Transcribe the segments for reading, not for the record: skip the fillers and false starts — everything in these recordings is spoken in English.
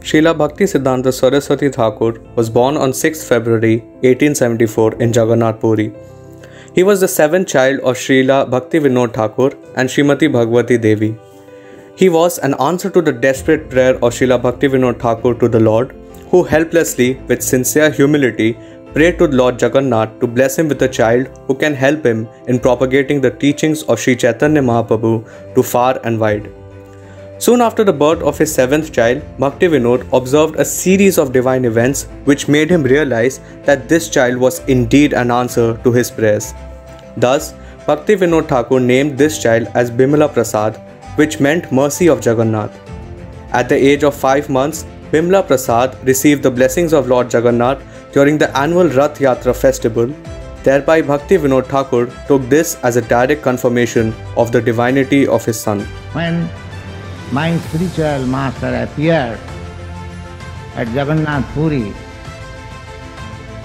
Srila Bhakti Siddhanta Saraswati Thakur was born on 6 February 1874 in Jagannath Puri. He was the seventh child of Srila Bhakti Vinod Thakur and Srimati Bhagwati Devi. He was an answer to the desperate prayer of Srila Bhakti Vinod Thakur to the Lord, who helplessly, with sincere humility, prayed to Lord Jagannath to bless him with a child who can help him in propagating the teachings of Sri Chaitanya Mahaprabhu to far and wide. Soon after the birth of his seventh child, Bhakti Vinod observed a series of divine events which made him realize that this child was indeed an answer to his prayers. Thus, Bhakti Vinod Thakur named this child as Bimala Prasad, which meant mercy of Jagannath. At the age of 5 months, Bimala Prasad received the blessings of Lord Jagannath during the annual Rath Yatra festival. Thereby, Bhakti Vinod Thakur took this as a direct confirmation of the divinity of his son. When my spiritual master appeared at Jagannath Puri,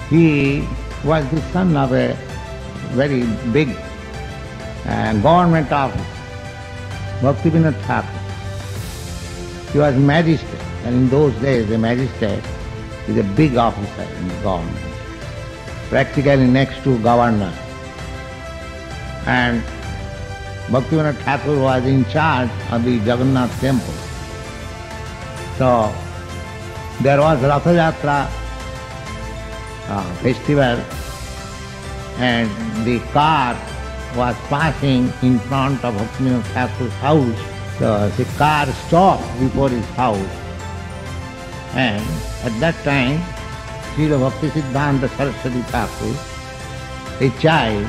he was the son of a very big government office, Bhakti Vinod Thakur. He was magistrate, and in those days a magistrate is a big officer in the government, practically next to governor. And Bhakti Vinod Thakur was in charge of the Jagannath temple. So there was Rath Yatra festival, and the car was passing in front of Bhakti Vinod Thakur's house. So the car stopped before his house, and at that time Srila Bhakti Siddhanta Saraswati Thakur, a child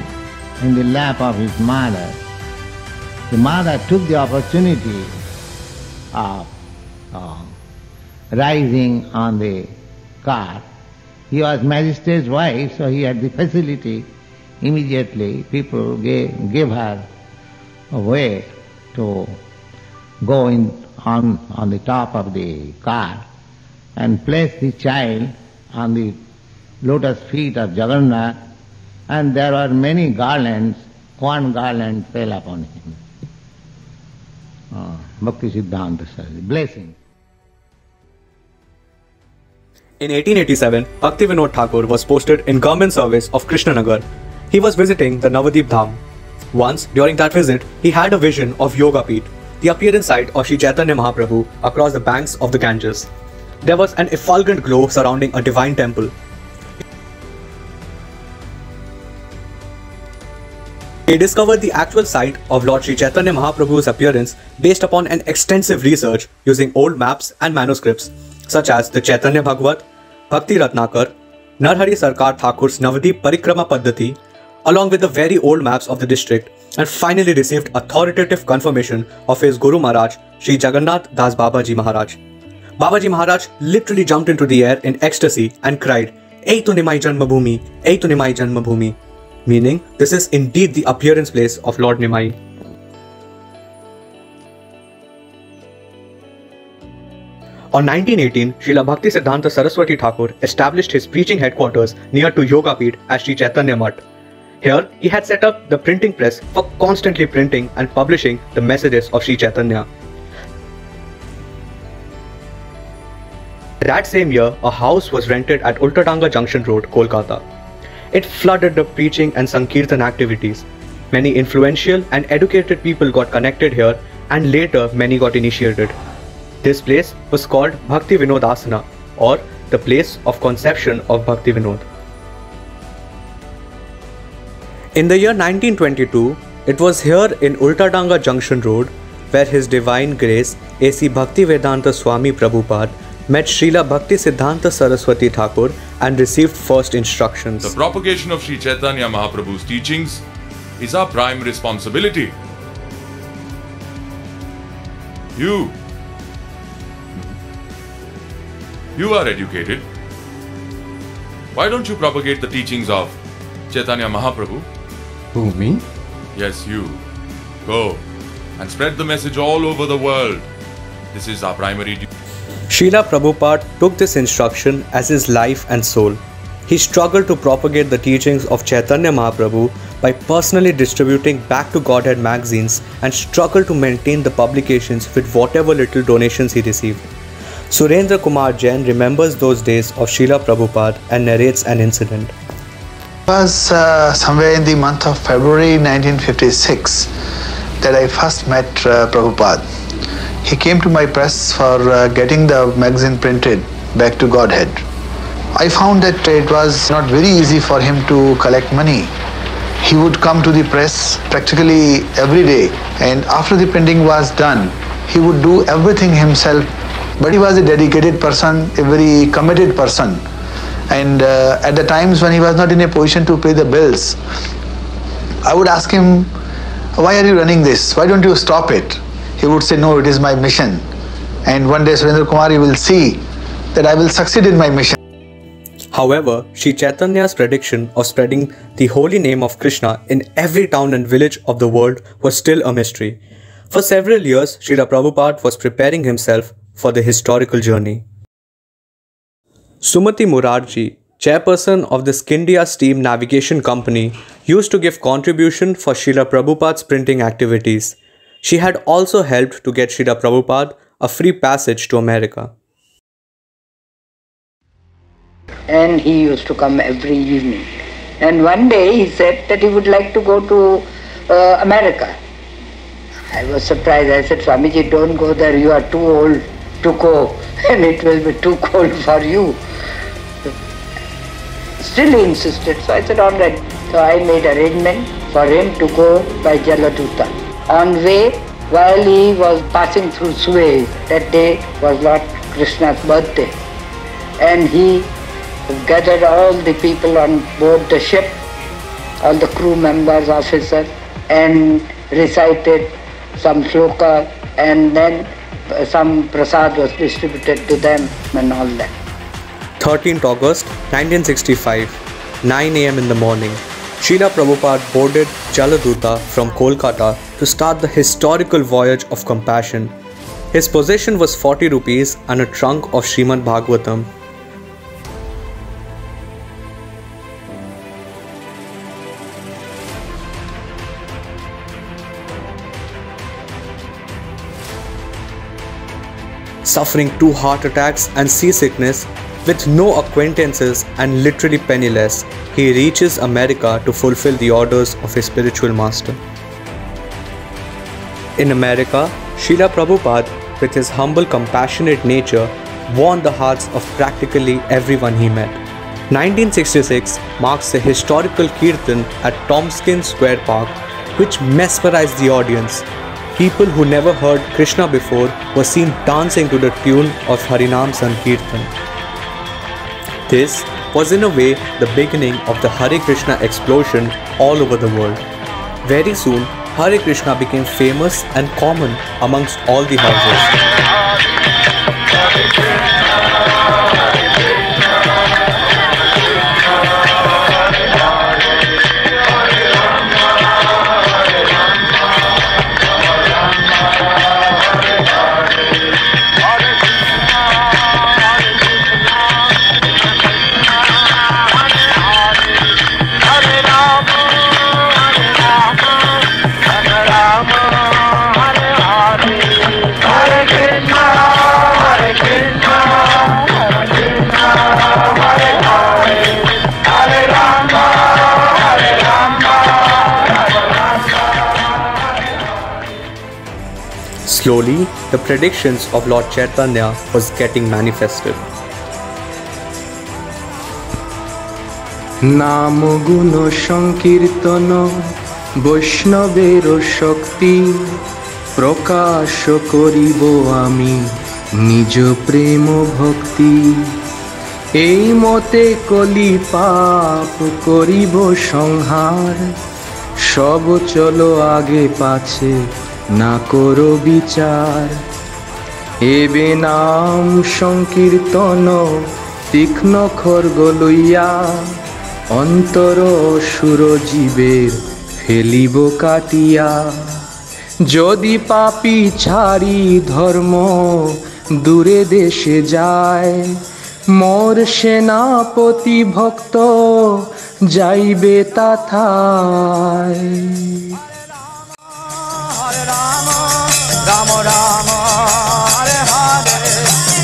in the lap of his mother, the mother took the opportunity of rising on the car. He was magistrate's wife, so he had the facility. Immediately people gave her a way to go on the top of the car and place the child on the lotus feet of Jagannath, and there were many garlands. One garland fell upon him. Bhakti Siddhanta Saraswati, blessing. In 1887, Bhakti Vinod Thakur was posted in government service of Krishnanagar. He was visiting the Navadip Dham. Once, during that visit, he had a vision of Yoga Peeth, the appearance site of Sri Chaitanya Mahaprabhu across the banks of the Ganges. There was an effulgent glow surrounding a divine temple. He discovered the actual site of Lord Sri Chaitanya Mahaprabhu's appearance based upon an extensive research using old maps and manuscripts such as the Chaitanya Bhagavat, Bhakti Ratnakar, Narhari Sarkar Thakur's Navadip Parikrama Paddhati, along with the very old maps of the district, and finally received authoritative confirmation of his Guru Maharaj, Sri Jagannath Das Babaji Maharaj. Babaji Maharaj literally jumped into the air in ecstasy and cried, "Ei tu nimai janma bhumi, ei tu nimai janma bhumi," meaning this is indeed the appearance place of Lord Nimai. On 1918, Srila Bhakti Siddhanta Saraswati Thakur established his preaching headquarters near to Yoga Peeth at Sri Chaitanya Math. Here, he had set up the printing press for constantly printing and publishing the messages of Sri Chaitanya. That same year, a house was rented at Ultadanga Junction Road, Kolkata. It flooded the preaching and Sankirtan activities. Many influential and educated people got connected here, and later many got initiated. This place was called Bhakti Vinod Asana, or the place of conception of Bhakti Vinod. In the year 1922, it was here in Ultadanga Junction Road where His Divine Grace A.C. Bhaktivedanta Swami Prabhupada met Srila Bhakti Siddhanta Saraswati Thakur and received first instructions. The propagation of Sri Chaitanya Mahaprabhu's teachings is our prime responsibility. You are educated. Why don't you propagate the teachings of Chaitanya Mahaprabhu? Who, me? Yes, you. Go and spread the message all over the world. This is our primary duty. Srila Prabhupada took this instruction as his life and soul. He struggled to propagate the teachings of Chaitanya Mahaprabhu by personally distributing Back to Godhead magazines and struggled to maintain the publications with whatever little donations he received. Surendra Kumar Jain remembers those days of Srila Prabhupada and narrates an incident. It was somewhere in the month of February 1956 that I first met Prabhupada. He came to my press for getting the magazine printed, Back to Godhead. I found that it was not very easy for him to collect money. He would come to the press practically every day, and after the printing was done, he would do everything himself. But he was a dedicated person, a very committed person. And at the times when he was not in a position to pay the bills, I would ask him, why are you running this? Why don't you stop it? He would say, no, it is my mission. And one day Surendra Kumar, you will see that I will succeed in my mission. However, Sri Chaitanya's prediction of spreading the holy name of Krishna in every town and village of the world was still a mystery. For several years, Srila Prabhupada was preparing himself for the historical journey. Sumati Murarji, chairperson of the Skindia Steam Navigation Company, used to give contribution for Srila Prabhupada's printing activities. She had also helped to get Srila Prabhupada a free passage to America. And he used to come every evening. And one day he said that he would like to go to America. I was surprised. I said, Swamiji, don't go there. You are too old to go and it will be too cold for you. Still he insisted. So I said, all right. So I made arrangement for him to go by Jaladuta. On way, while he was passing through Suez, that day was Lord Krishna's birthday. And he gathered all the people on board the ship, all the crew members, officers, and recited some shloka, and then some prasad was distributed to them and all that. 13th August 1965, 9 am in the morning, Srila Prabhupada boarded Jaladuta from Kolkata to start the historical voyage of compassion. His possession was 40 rupees and a trunk of Srimad Bhagavatam. Suffering 2 heart attacks and seasickness, with no acquaintances and literally penniless, he reaches America to fulfill the orders of his spiritual master. In America, Srila Prabhupada, with his humble, compassionate nature, won the hearts of practically everyone he met. 1966 marks the historical Kirtan at Tompkins Square Park, which mesmerized the audience. People who never heard Krishna before were seen dancing to the tune of Harinam Sankirtan. This was in a way the beginning of the Hare Krishna explosion all over the world. Very soon, Hare Krishna became famous and common amongst all the houses. Slowly, the predictions of Lord Chaitanya was getting manifested. নাম গুণ সংকীর্তন বৈষ্ণবের শক্তি প্রকাশ করিব আমি নিজ প্রেম ভক্তি এই মতে কলি পাপ করিব সংহার সব চলো আগে পাছে না করো বিচার এবে নাম সংকীর্তন তীক্ষ্ণ খড়গ লইয়া অন্তর সুর জীবের ফেলিব কাটিয়া যদি পাপী ছাড়ি ধর্ম দূরে দেশে যায় মোর সেনাপতি ভক্ত যাইবে তাথায় Rama Rama Hare Hare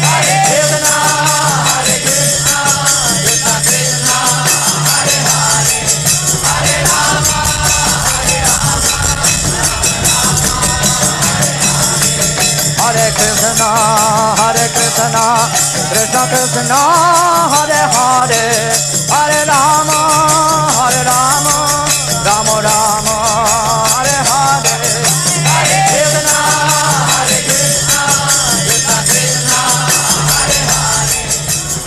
Hare Krishna, Krishna Krishna, Hare Hare, Hare Rama, Rama Rama, Hare Hare, Hare Krishna, Krishna Krishna, Hare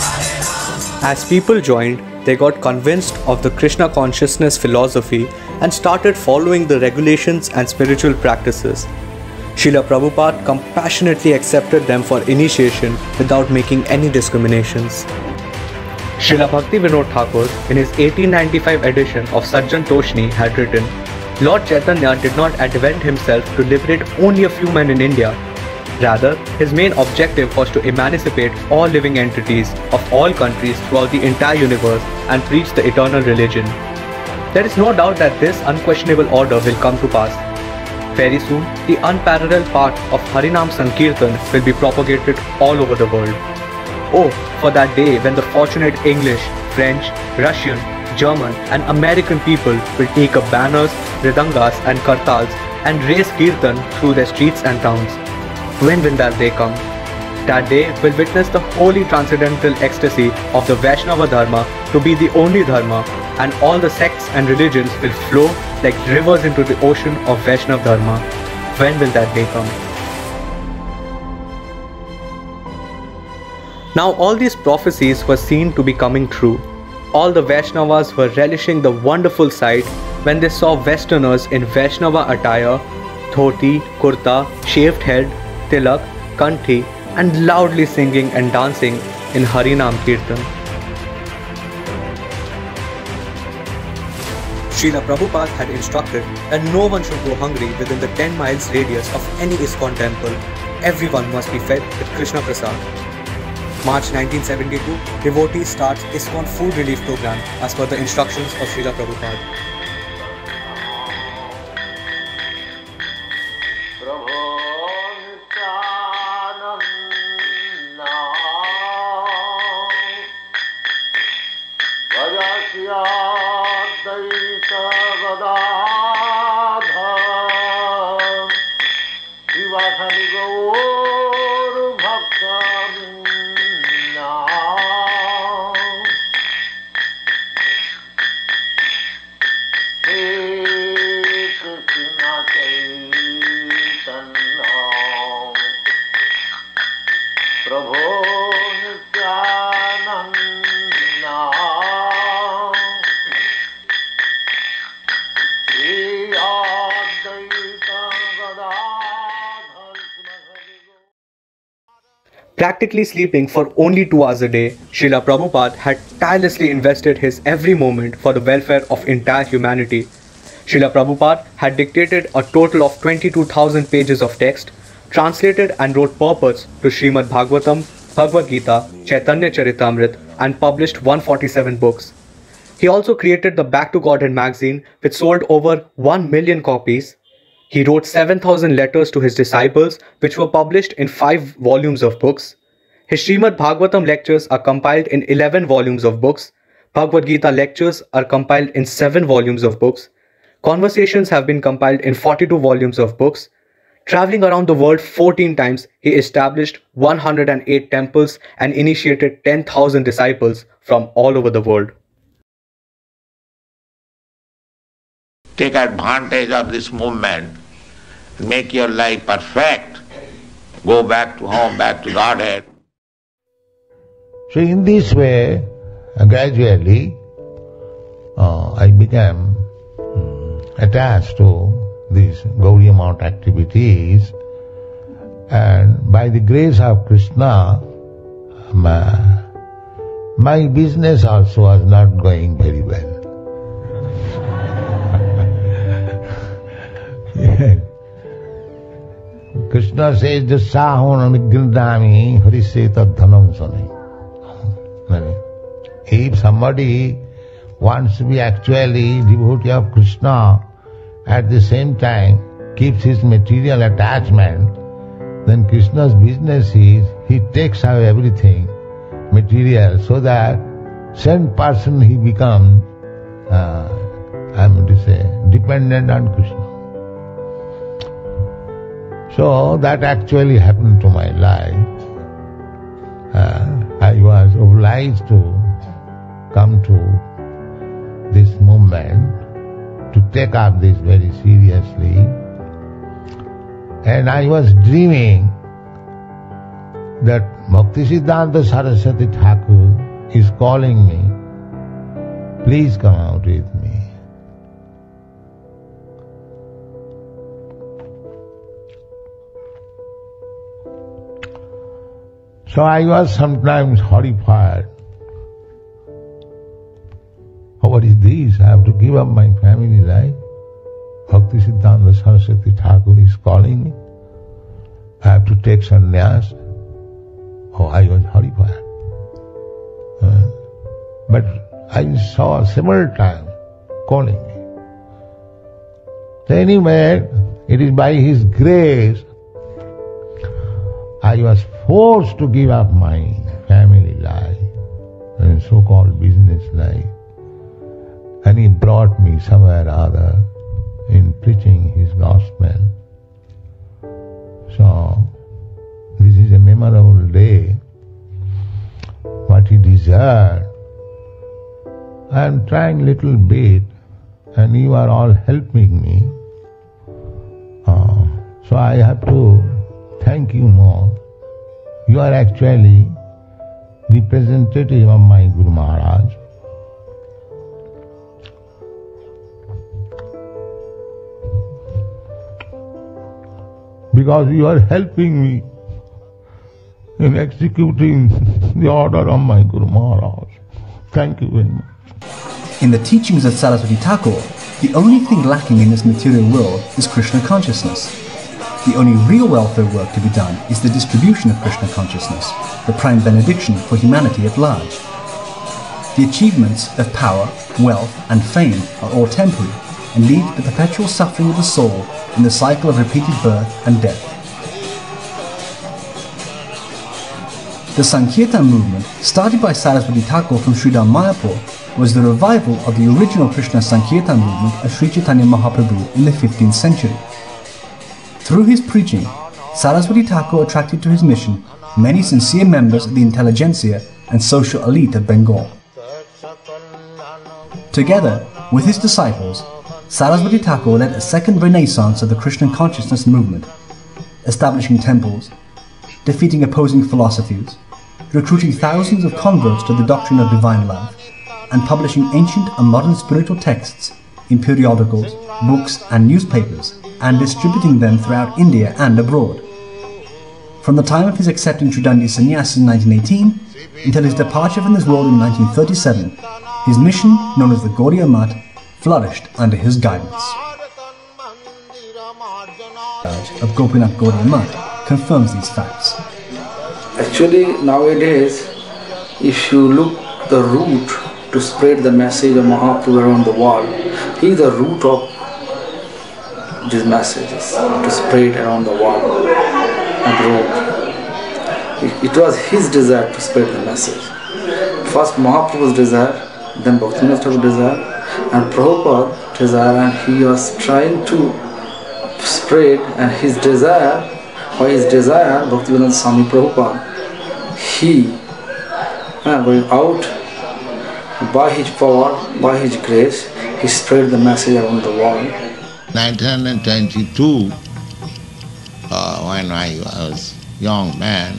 Hare. As people joined, they got convinced of the Krishna consciousness philosophy and started following the regulations and spiritual practices. Srila Prabhupada compassionately accepted them for initiation without making any discriminations. Srila Bhakti Vinod Thakur, in his 1895 edition of Sajjan Toshni, had written, Lord Chaitanya did not advent himself to liberate only a few men in India. Rather, his main objective was to emancipate all living entities of all countries throughout the entire universe and preach the eternal religion. There is no doubt that this unquestionable order will come to pass. Very soon, the unparalleled path of Harinam Sankirtan will be propagated all over the world. Oh, for that day when the fortunate English, French, Russian, German and American people will take up banners, ridangas and kartals and raise kirtan through their streets and towns. When will that day come? That day will witness the holy transcendental ecstasy of the Vaishnava Dharma to be the only Dharma, and all the sects and religions will flow like rivers into the ocean of Vaishnava Dharma. When will that day come? Now all these prophecies were seen to be coming true. All the Vaishnavas were relishing the wonderful sight when they saw Westerners in Vaishnava attire, dhoti, kurta, shaved head, tilak, kanthi, and loudly singing and dancing in Harinam Kirtan. Srila Prabhupada had instructed that no one should go hungry within the 10 miles radius of any ISKCON temple. Everyone must be fed with Krishna Prasad. March 1972, devotees start ISKCON food relief program as per the instructions of Srila Prabhupada. Practically sleeping for only 2 hours a day, Srila Prabhupada had tirelessly invested his every moment for the welfare of entire humanity. Srila Prabhupada had dictated a total of 22,000 pages of text, translated and wrote purports to Srimad Bhagavatam, Bhagavad Gita, Chaitanya Charitamrita and published 147 books. He also created the Back to Godhead magazine, which sold over 1 million copies. He wrote 7,000 letters to his disciples, which were published in 5 volumes of books. His Srimad Bhagavatam lectures are compiled in 11 volumes of books. Bhagavad Gita lectures are compiled in 7 volumes of books. Conversations have been compiled in 42 volumes of books. Traveling around the world 14 times, he established 108 temples and initiated 10,000 disciples from all over the world. Take advantage of this movement, make your life perfect, go back to home, back to Godhead. So in this way, gradually, I became attached to these Gaudiya Math activities, and by the grace of Krishna, my business also was not going very well. Krishna says, Jasahon Nigrindami Hariseta Dhanam Sani. If somebody wants to be actually devotee of Krishna, at the same time keeps his material attachment, then Krishna's business is, he takes away everything material so that same person he becomes, dependent on Krishna. So that actually happened to my life. I was obliged to come to this movement, to take up this very seriously. And I was dreaming that Bhaktisiddhanta Saraswati Thakur is calling me, please come out with me. So I was sometimes horrified. Oh, what is this? I have to give up my family life. Bhaktisiddhanta Saraswati Thakur is calling me. I have to take sannyas. Oh, I was horrified. But I saw several times calling me. So anyway, it is by His grace I was forced to give up my family life and so-called business life. And He brought me somewhere or other in preaching His gospel. So, this is a memorable day. What He deserved, I am trying little bit, and you are all helping me. So I have to thank you more. You are actually representative of my Guru Maharaj. Because you are helping me in executing the order of my Guru Maharaj. Thank you very much. In the teachings of Saraswati Thakur, the only thing lacking in this material world is Krishna consciousness. The only real welfare work to be done is the distribution of Krishna consciousness, the prime benediction for humanity at large. The achievements of power, wealth, and fame are all temporary and lead to the perpetual suffering of the soul in the cycle of repeated birth and death. The Sankirtan movement, started by Saraswati Thakur from Sridhar Mayapur, was the revival of the original Krishna Sankirtan movement of Sri Chaitanya Mahaprabhu in the 15th century. Through his preaching, Saraswati Thakur attracted to his mission many sincere members of the intelligentsia and social elite of Bengal. Together with his disciples, Saraswati Thakur led a second renaissance of the Krishna consciousness movement, establishing temples, defeating opposing philosophies, recruiting thousands of converts to the doctrine of divine love, and publishing ancient and modern spiritual texts in periodicals, books and newspapers, and distributing them throughout India and abroad. From the time of his accepting Tridandi sannyas in 1918 until his departure from this world in 1937, his mission, known as the Gaudiya Math, flourished under his guidance. Of Gopinath Gaudiya Math confirms these facts. Actually, nowadays, if you look the route to spread the message of Mahaprabhu around the world, he is the root of these messages to spread around the world abroad. It was his desire to spread the message. First Mahaprabhu's desire, then Bhaktivinoda Thakur's desire, and Prabhupada's desire, and he was trying to spread, and his desire, Bhaktivinoda Swami Prabhupada, he going out by his power, by his grace, he spread the message around the world. 1922, when I was young man,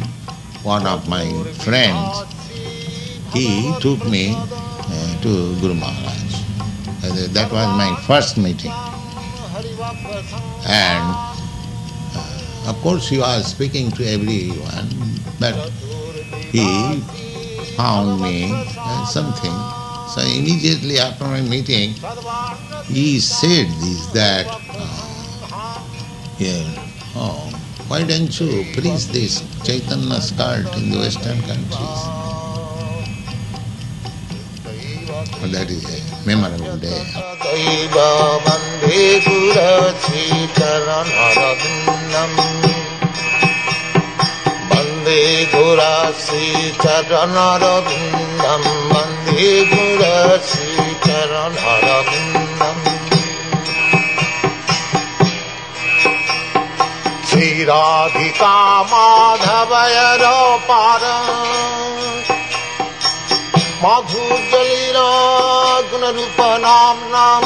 one of my friends, he took me to Guru Maharaj. That was my first meeting. And of course he was speaking to everyone, but he found me something. So immediately after my meeting, he said this, that, why don't you preach this Chaitanya's cult in the Western countries? Well, that is a memorable day. Sri Radhika Madhavayara Para Madhujalira Gunarupa Namnam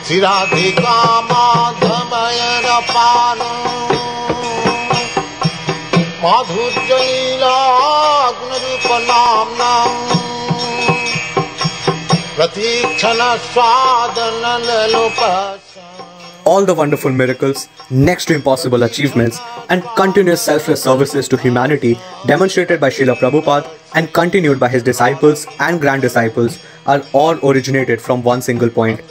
Sri Radhika Madhavayara Para Madhujalira Gunarupa Namnam Pratikshana Swadana Lalopasa. All the wonderful miracles, next to impossible achievements, and continuous selfless services to humanity demonstrated by Srila Prabhupada and continued by his disciples and grand disciples are all originated from one single point.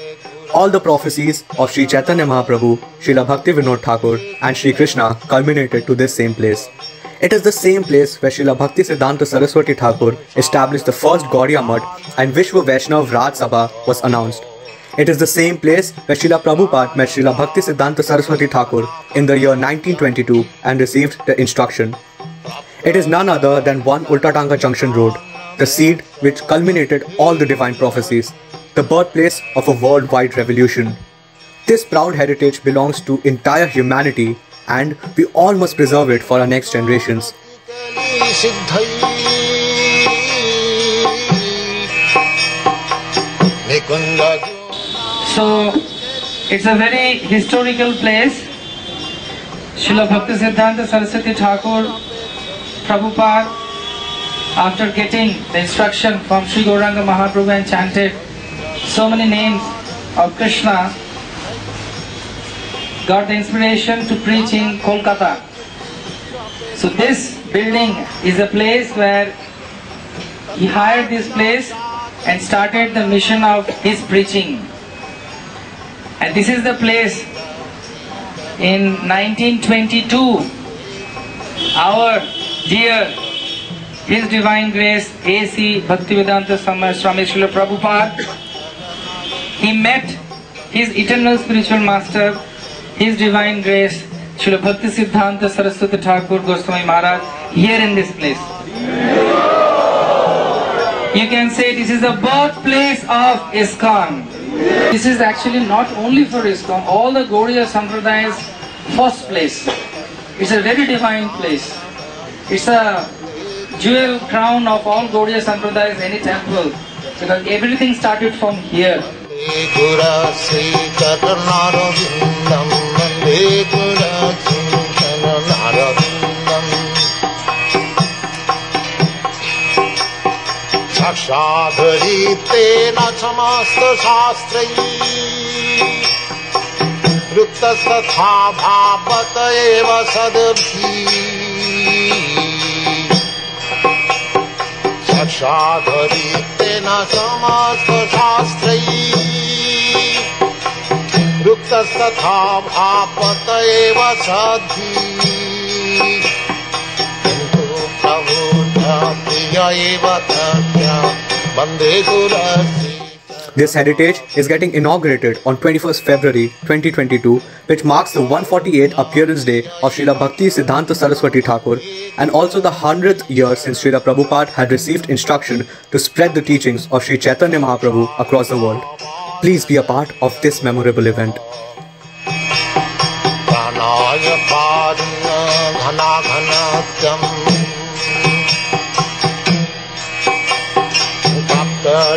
All the prophecies of Sri Chaitanya Mahaprabhu, Srila Bhakti Vinod Thakur, and Sri Krishna culminated to this same place. It is the same place where Srila Bhakti Siddhanta Saraswati Thakur established the first Gaudiya Math and Vishwa Vaishnav Raj Sabha was announced. It is the same place where Srila Prabhupada met Srila Bhakti Siddhanta Saraswati Thakur in the year 1922 and received the instruction. It is none other than one Ultadanga junction road, the seed which culminated all the divine prophecies, the birthplace of a worldwide revolution. This proud heritage belongs to entire humanity and we all must preserve it for our next generations. So, it's a very historical place. Srila Bhakti Siddhanta Saraswati Thakur, Prabhupada, after getting the instruction from Sri Gauranga Mahaprabhu and chanted so many names of Krishna, got the inspiration to preach in Kolkata. So this building is a place where he hired this place and started the mission of his preaching. And this is the place in 1922, our dear His Divine Grace A.C. Bhaktivedanta Swami Srila Prabhupada, he met his eternal spiritual master, His Divine Grace Srila Bhakti Siddhanta Saraswati Thakur Goswami Maharaj here in this place. You can say this is the birthplace of ISKCON. This is actually not only for ISKCON, all the Gaudiya Sampraday's first place. It's a very divine place. It's a jewel crown of all Gaudiya Sampraday's, any temple, because everything started from here. Sakshadariteena samasta shastrai Ruktastatha bhavata eva sadabhi Sakshadariteena samasta shastrai Ruktastatha bhavata eva sadabhi This heritage is getting inaugurated on 21st February 2022, which marks the 148th appearance day of Srila Bhakti Siddhanta Saraswati Thakur and also the 100th year since Srila Prabhupada had received instruction to spread the teachings of Sri Chaitanya Mahaprabhu across the world. Please be a part of this memorable event.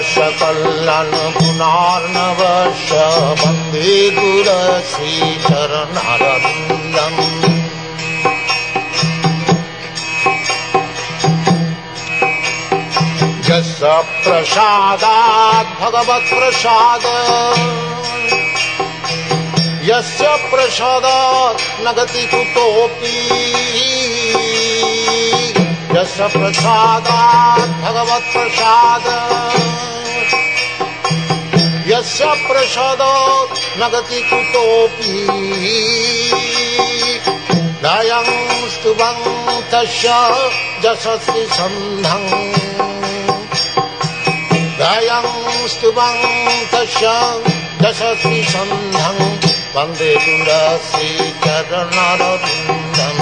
Shakallan Punarnavasha Bande Gura Sri Charanarabindam Jasa Prasadat Bhagavat Prasada Yasya Prasadat Nagati Kutopi Yasya Prasadat Bhagavat Prasada Yasya Prasadat Nagati Kutopi Dayang Stubang Tasya Jasasri Sandhang Dayang Stubang Tasya Jasasri Sandhang Bande Gura Sri Charanarabindam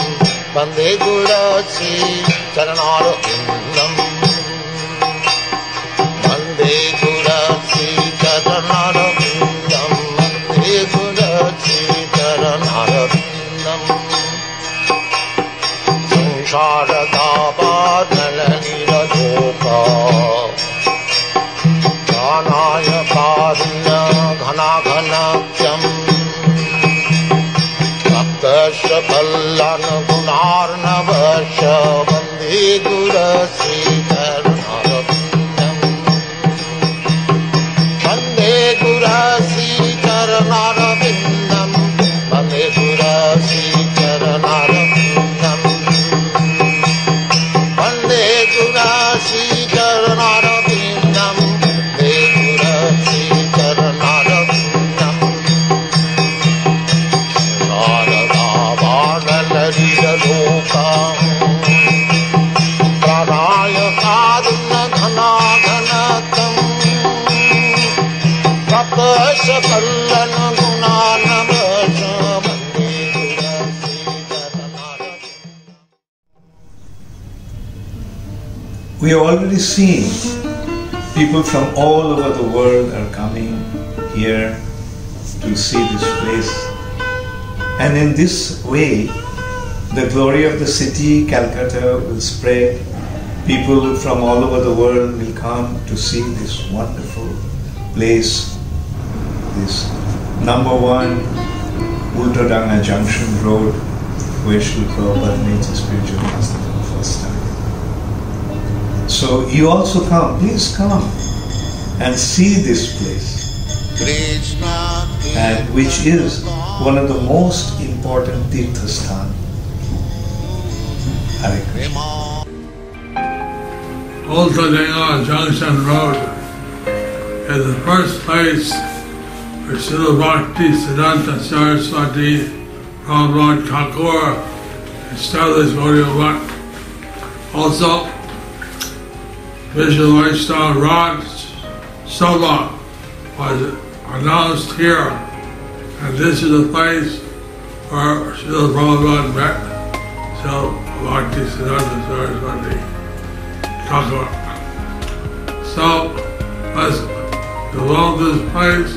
Bande Gura Sri Charanarabindam Bande Gura Sri Charanarabindam Bande Gura Sri Charanarabindam Sharada Badalira Loka Dhanaya Parina Ghana Ghanakyam Bhaktasya Kallana Gunarnavasya Vande Gura Sricharanarabindam Vande Gura Sricharanarabindam Vande Gura Sricharanarabindam Vande Gura Sricharanarabindam Vande Gura Sricharanarabindam Sharada Badalarira Lokam Pranaya Kaduna Ghana Ghanatam Tapasya Kallana Gunanavasya Vande Gura Sricharanarabindam. We have already seen people from all over the world are coming here to see this place. And in this way, the glory of the city, Calcutta, will spread. People from all over the world will come to see this wonderful place, this #1 Ultadanga junction road, where Srila Prabhupada made his spiritual master for the first time. So you also come, please come and see this place, and which is one of the most important Tirthasthan. Hare Krishna. Ultadanga Junction Road is the first place where Srila Bhakti Siddhanta Saraswati Prabhupada Thakur established Gaudiya Math. Also, Vishnu Vaishnava Raj Sabha was announced here, and this is the place where Srila Prabhupada met Srila Bhakti Siddhanta Saraswati Thakur. So let's develop this place.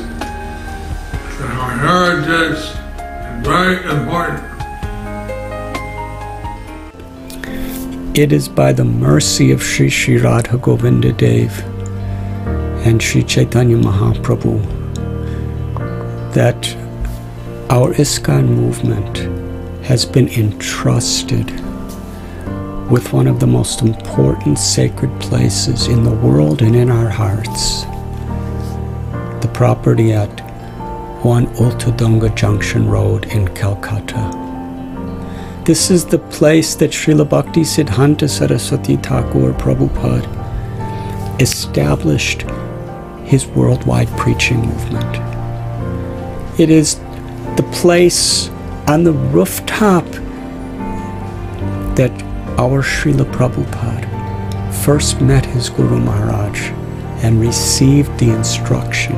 Our heritage is very important. It is by the mercy of Sri Sri Radha Govinda Dev and Sri Chaitanya Mahaprabhu that our ISKCON movement has been entrusted with one of the most important sacred places in the world and in our hearts, the property at 1 Ultadanga Junction Road in Kolkata. This is the place that Srila Bhakti Siddhanta Saraswati Thakur Prabhupada established his worldwide preaching movement. It is the place on the rooftop that our Srila Prabhupada first met his Guru Maharaj and received the instruction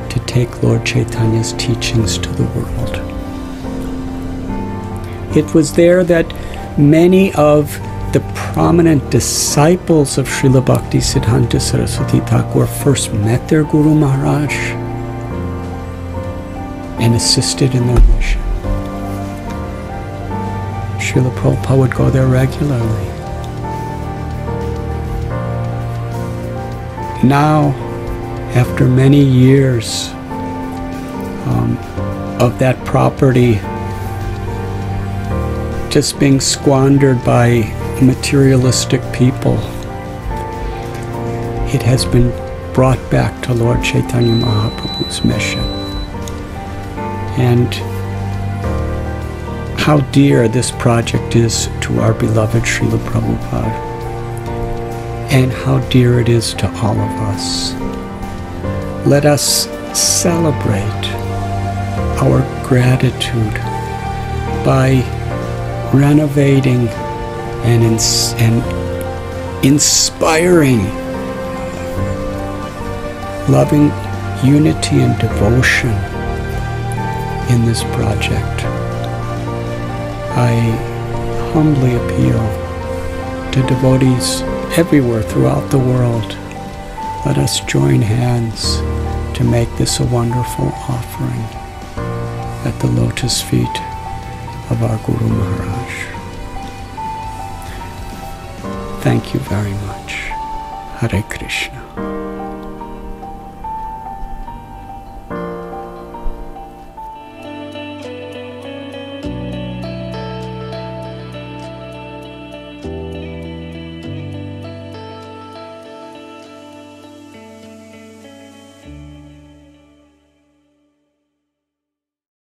to take Lord Chaitanya's teachings to the world. It was there that many of the prominent disciples of Srila Bhakti Siddhanta Saraswati Thakur first met their Guru Maharaj and assisted in their mission. Srila Prabhupada would go there regularly. Now, after many years of that property just being squandered by materialistic people, it has been brought back to Lord Chaitanya Mahaprabhu's mission. And how dear this project is to our beloved Srila Prabhupada, and how dear it is to all of us. Let us celebrate our gratitude by renovating and inspiring loving unity and devotion in this project. I humbly appeal to devotees everywhere throughout the world. Let us join hands to make this a wonderful offering at the lotus feet of our Guru Maharaj. Thank you very much. Hare Krishna.